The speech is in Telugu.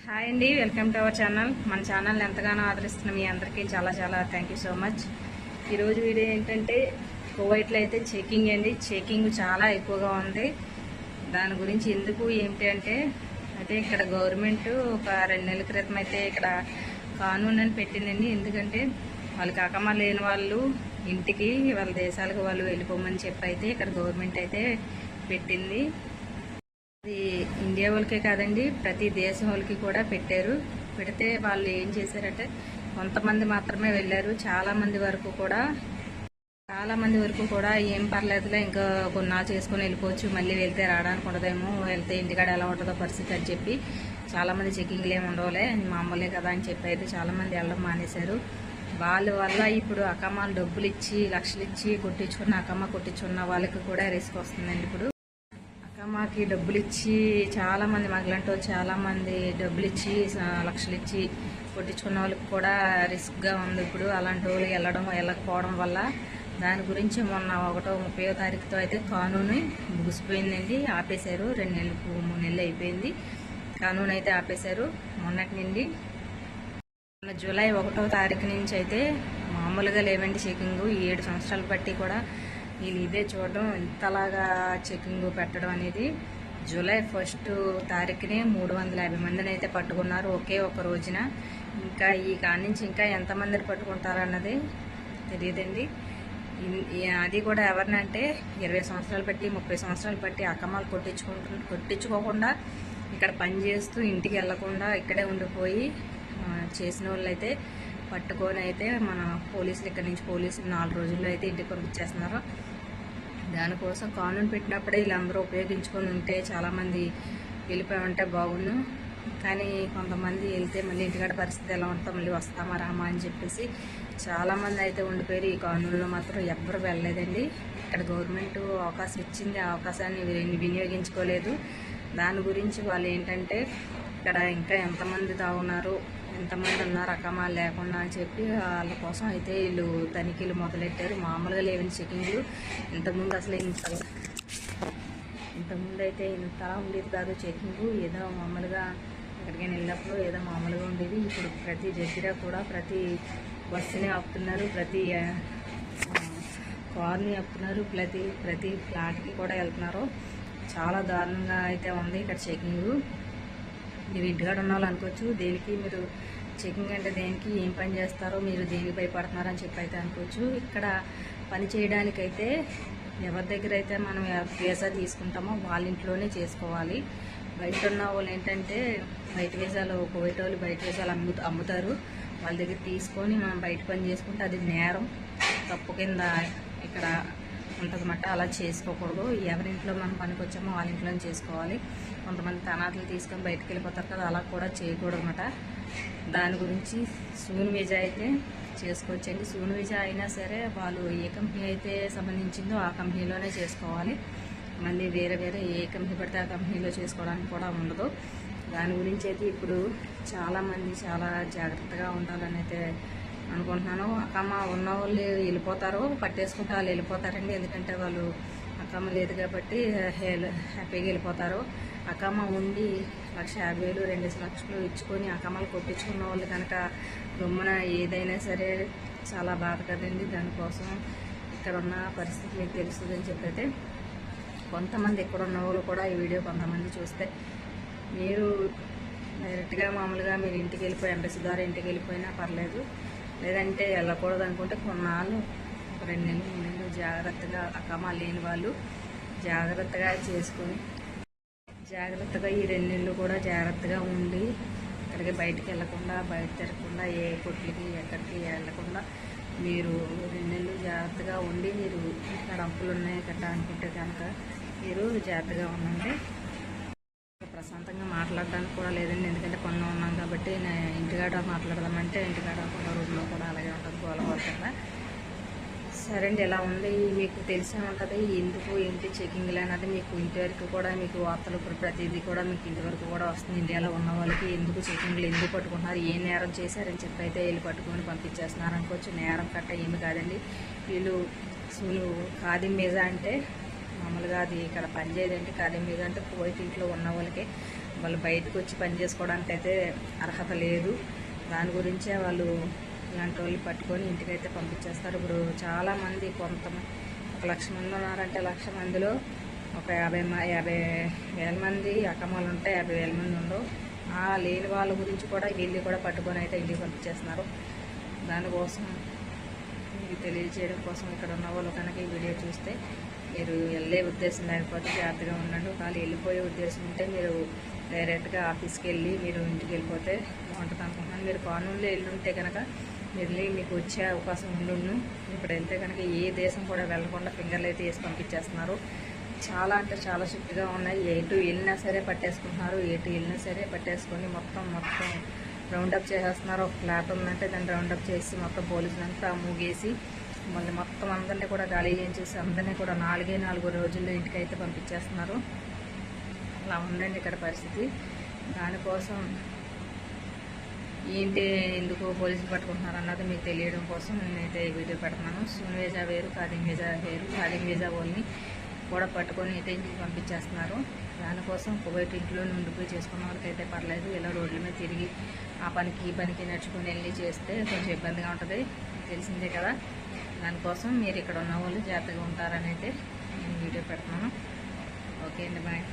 హాయ్ అండి, వెల్కమ్ టు అవర్ ఛానల్. మన ఛానల్ ఎంతగానో ఆదరిస్తున్న మీ అందరికీ చాలా చాలా థ్యాంక్ యూ సో మచ్. ఈరోజు వీడియో ఏంటంటే కువైట్లో అయితే చెకింగ్ అండి. చెకింగ్ చాలా ఎక్కువగా ఉంది. దాని గురించి ఎందుకు ఏమిటి అంటే అయితే ఇక్కడ గవర్నమెంట్ ఒక 2 నెలల క్రితం అయితే ఇక్కడ కానూన్ అని పెట్టిందండి. ఎందుకంటే వాళ్ళకి అకమా లేని వాళ్ళు ఇంటికి వాళ్ళ దేశాలకు వాళ్ళు వెళ్ళిపోమని చెప్పి అయితే ఇక్కడ గవర్నమెంట్ అయితే పెట్టింది. అది ఇండియా వాళ్ళకే కాదండి, ప్రతి దేశం వాళ్ళకి కూడా పెట్టారు. పెడితే వాళ్ళు ఏం చేశారంటే కొంతమంది మాత్రమే వెళ్ళారు. చాలా మంది వరకు కూడా ఏం పర్లేదులే, ఇంకా కొన్నాళ్ళు చేసుకుని వెళ్ళిపోవచ్చు, మళ్ళీ వెళ్తే రావడానికి ఉండదేమో, వెళ్తే ఇంటికాడ ఎలా ఉంటుందో పరిస్థితి అని చెప్పి చాలామంది చెకింగ్లు ఏమి ఉండవులే, మామూలే కదా అని చెప్పి అయితే చాలామంది వెళ్ళడం మానేశారు. వాళ్ళ వల్ల ఇప్పుడు అకమాలు డబ్బులు ఇచ్చి లక్షలు ఇచ్చి అకమా కొట్టించుకున్న వాళ్ళకి కూడా రిస్క్ వస్తుందండి. ఇప్పుడు అకమాకి డబ్బులు ఇచ్చి చాలామంది మగలంటూ చాలామంది డబ్బులు ఇచ్చి లక్షలు ఇచ్చి కొట్టించుకున్న వాళ్ళకి కూడా రిస్క్గా ఉంది. ఇప్పుడు అలాంటి వాళ్ళు వెళ్ళకపోవడం వల్ల దాని గురించి మొన్న 1వ తారీఖుతో అయితే కానూను ముగిసిపోయిందండి. ఆపేశారు. 2 నెలలు 3 నెలలు అయిపోయింది. కానూను అయితే ఆపేశారు మొన్నటి నుండి. జూలై 1వ తారీఖు నుంచి అయితే మామూలుగా లేవండి చెకింగ్. 7 సంవత్సరాలు బట్టి కూడా వీళ్ళు ఇదే చూడడం, ఇంతలాగా చెకింగ్ పెట్టడం అనేది. జూలై 1వ తారీఖునే 350 మందిని అయితే పట్టుకున్నారు ఒకే ఒక రోజున. ఇంకా ఈ కాడి నుంచి ఇంకా ఎంతమందిని పట్టుకుంటారన్నది తెలియదండి. అది కూడా ఎవరినంటే 20 సంవత్సరాలు బట్టి 30 సంవత్సరాలు బట్టి అకమాలు కొట్టించుకోకుండా ఇక్కడ పనిచేస్తూ ఇంటికి వెళ్లకుండా ఇక్కడే ఉండిపోయి చేసిన వాళ్ళు అయితే పట్టుకొని అయితే మన పోలీసులు ఇక్కడి నుంచి 4 రోజుల్లో అయితే ఇంటికి పంపించేస్తున్నారు. దానికోసం కానూన్ పెట్టినప్పుడే వీళ్ళందరూ ఉపయోగించుకొని ఉంటే చాలామంది వెళ్ళిపోయి ఉంటే బాగుండు. కానీ కొంతమంది వెళ్తే మళ్ళీ ఇంటికాడ పరిస్థితి ఎలా ఉంటుందో, మళ్ళీ వస్తామా రామా అని చెప్పేసి చాలామంది అయితే ఉండిపోయారు. ఈ కానూన్లో మాత్రం ఎవ్వరు వెళ్ళలేదండి. ఇక్కడ గవర్నమెంట్ అవకాశం ఇచ్చింది, ఆ అవకాశాన్ని వినియోగించుకోలేదు. దాని గురించి వాళ్ళు ఏంటంటే ఇక్కడ ఇంకా ఎంతమంది తాగున్నారు, ఎంతమంది ఉన్నారు అకమా లేకుండా అని చెప్పి వాళ్ళ కోసం అయితే వీళ్ళు తనిఖీలు మొదలెట్టారు. మామూలుగా లేవని చెకింగ్లు. ఇంతకుముందు అసలు ఇంతకుముందు అయితే ఇంతలా ఉండేది కాదు చెకింగ్. ఏదో మామూలుగా ఎక్కడికైనా వెళ్ళినప్పుడు ఏదో మామూలుగా ఉండేది. ఇప్పుడు ప్రతి దగ్గర కూడా ప్రతి బస్సుని ఆపుతున్నారు, ప్రతి కార్ని ఆపుతున్నారు, ప్రతి ఫ్లాట్కి కూడా వెళ్తున్నారు. చాలా దారుణంగా అయితే ఉంది ఇక్కడ చెకింగ్. మీరు ఇంటికాడ ఉన్న వాళ్ళు అనుకోవచ్చు, దేనికి మీరు చెకింగ్ అంటే దేనికి, ఏం పని చేస్తారో, మీరు దేనికి భయపడుతున్నారని చెప్పి అయితే అనుకోవచ్చు. ఇక్కడ పని చేయడానికైతే ఎవరి దగ్గర అయితే మనం వీసా తీసుకుంటామో వాళ్ళ ఇంట్లోనే చేసుకోవాలి. బయట ఉన్న వాళ్ళు ఏంటంటే కువైట్ వాళ్ళు బయట వీసాలు అమ్ముతారు. వాళ్ళ దగ్గర తీసుకొని మనం బయట పని చేసుకుంటే అది నేరం, తప్పు కింద ఇక్కడ ఉంటుందన్నమాట. అలా చేసుకోకూడదు. ఎవరింట్లో మనం పనికి వచ్చామో వాళ్ళ ఇంట్లోనే చేసుకోవాలి. కొంతమంది తనాట్లు తీసుకొని బయటకు వెళ్ళిపోతారు కదా, అలా కూడా చేయకూడదు అన్నమాట. దాని గురించి సూన్ వీజా అయితే చేసుకోవచ్చండి. సూన్ వీజా అయినా సరే వాళ్ళు ఏ కంపెనీ అయితే సంబంధించిందో ఆ కంపెనీలోనే చేసుకోవాలి. మళ్ళీ వేరే ఏ కంపెనీ పడితే ఆ కంపెనీలో చేసుకోవడానికి కూడా ఉండదు. దాని గురించి అయితే ఇప్పుడు చాలామంది చాలా జాగ్రత్తగా ఉండాలని అయితే అనుకుంటున్నాను. అకమా ఉన్న వాళ్ళు వెళ్ళిపోతారు, పట్టేసుకుంటే వాళ్ళు వెళ్ళిపోతారండి. ఎందుకంటే వాళ్ళు అకమా లేదు కాబట్టి హ్యాపీగా వెళ్ళిపోతారు. అకమా ఉండి 1,50,000 2 లక్షలు ఇచ్చుకొని అకమాలు కొట్టించుకున్న వాళ్ళు కనుక గమ్మున ఏదైనా సరే చాలా బాధ కదండి. దానికోసం ఇక్కడ ఉన్న పరిస్థితి మీకు తెలుస్తుందని చెప్పైతే కొంతమంది ఇక్కడ ఉన్న వాళ్ళు కూడా ఈ వీడియో కొంతమంది చూస్తే మీరు డైరెక్ట్గా మామూలుగా మీరు ఇంటికి వెళ్ళిపోయి ఎంబసీ ద్వారా ఇంటికి వెళ్ళిపోయినా పర్లేదు. లేదంటే వెళ్ళకూడదు అనుకుంటే కొన్నాళ్ళు 2 నెలలు 3 నెలలు జాగ్రత్తగా అకమా లేని వాళ్ళు జాగ్రత్తగా చేసుకొని జాగ్రత్తగా ఈ 2 నెలలు కూడా జాగ్రత్తగా ఉండి ఇక్కడికి బయటికి వెళ్ళకుండా బయట తిరగకుండా ఏ కొట్లకి ఎక్కడికి వెళ్ళకుండా మీరు 2 నెలలు జాగ్రత్తగా ఉండి మీరు ఇక్కడ అప్పులు ఉన్నాయి కదా అనుకుంటే కనుక మీరు జాగ్రత్తగా ఉండండి. ప్రశాంతంగా మాట్లాడడానికి కూడా లేదండి. ఎందుకంటే కొన్ని ఉన్నాం కాబట్టి ఇంటికాడ మాట్లాడదామంటే ఇంటికాడ కూడా రూమ్లో కూడా అలాగే ఉంటుంది, గోల కదా. సరే అండి, ఎలా ఉంది మీకు తెలిసే ఉంటుంది. ఎందుకు ఏంటి చెకింగ్లు అనేది మీకు ఇంటి వరకు కూడా మీకు వార్తలు ఇప్పుడు ప్రతిదీ కూడా మీకు ఇంటి వరకు కూడా వస్తుంది. ఇండియాలో ఉన్న వాళ్ళకి ఎందుకు చెకింగ్లు ఎందుకు పట్టుకుంటున్నారు, ఏ నేరం చేశారని చెప్పి అయితే వీళ్ళు పట్టుకొని పంపించేస్తున్నారు అనుకోవచ్చు. నేరం కట్ట ఏమి కాదండి. వీళ్ళు ఖాదీం వీసా అంటే మామూలుగా అది ఇక్కడ పనిచేయదంటే ఖాదీం వీసా అంటే కువైట్ ఇంట్లో ఉన్న వాళ్ళకి వాళ్ళు బయటకు వచ్చి పని చేసుకోవడానికి అయితే అర్హత లేదు. దాని గురించే వాళ్ళు ఇలాంటి వాళ్ళు పట్టుకొని ఇంటికైతే పంపించేస్తారు. ఇప్పుడు చాలామంది కొంతమంది 1,00,000 మంది ఉన్నారంటే 1,00,000 మందిలో ఒక 50,000 మంది అక్కమ్మలు ఉంటే 50,000 మంది ఉండవు. ఆ లేని వాళ్ళ గురించి కూడా వీళ్ళు కూడా పట్టుకొని అయితే ఇంటికి పంపించేస్తున్నారు. దానికోసం మీకు తెలియజేయడం కోసం ఇక్కడ ఉన్న వాళ్ళు కనుక ఈ వీడియో చూస్తే మీరు వెళ్ళే ఉద్దేశం లేకపోతే జాగ్రత్తగా ఉండండి. ఒకవేళ వెళ్ళిపోయే ఉద్దేశం ఉంటే మీరు డైరెక్ట్గా ఆఫీస్కి వెళ్ళి మీరు ఇంటికి వెళ్ళిపోతే బాగుంటుంది అనుకుంటున్నాను. మీరు కానూన్లో వెళ్ళుంటే కనుక వెళ్ళి మీకు వచ్చే అవకాశం ఉండును. ఇప్పుడు వెళ్తే కనుక ఏ దేశం కూడా వెళ్ళకుండా ఫింగర్లు అయితే వేసి పంపించేస్తున్నారు. చాలా అంటే చాలా స్ట్రిక్ట్గా ఉన్నాయి. ఎటు వెళ్ళినా సరే పట్టేసుకుంటున్నారు. ఎటు వెళ్ళినా సరే పట్టేసుకొని మొత్తం రౌండప్ చేసేస్తున్నారు. ఒక ఫ్లాట్ ఉందంటే దాన్ని రౌండప్ చేసి మొత్తం పోలీసులంతా మూగేసి మళ్ళీ మొత్తం అందరినీ కూడా గాలి చేసి అందరినీ కూడా 4 రోజుల్లో ఇంటికి అయితే పంపించేస్తున్నారు. అలా ఉండండి ఇక్కడ పరిస్థితి. దానికోసం ఏంటి ఎందుకు పోలీసులు పట్టుకుంటున్నారు అన్నది మీకు తెలియడం కోసం నేనైతే ఈ వీడియో పెడుతున్నాను. సూన్ వీజా వేరు, ఖాదీం వీజా వేరు. ఖాదీం వీజా వాళ్ళని కూడా పట్టుకొని అయితే ఇంటికి పంపించేస్తున్నారు. దానికోసం కువైట్ ఇంట్లో ఉండిపోయి చేసుకున్న వాళ్ళకి అయితే పర్లేదు. ఇలా రోడ్ల మీద తిరిగి ఆ పనికి ఈ పనికి నడుచుకొని వెళ్ళి చేస్తే కొంచెం ఇబ్బందిగా ఉంటుంది, తెలిసిందే కదా. దానికోసం మీరు ఇక్కడ ఉన్న వాళ్ళు జాగ్రత్తగా ఉంటారని అయితే నేను వీడియో పెడుతున్నాను. ఓకే అండి, బాయ్.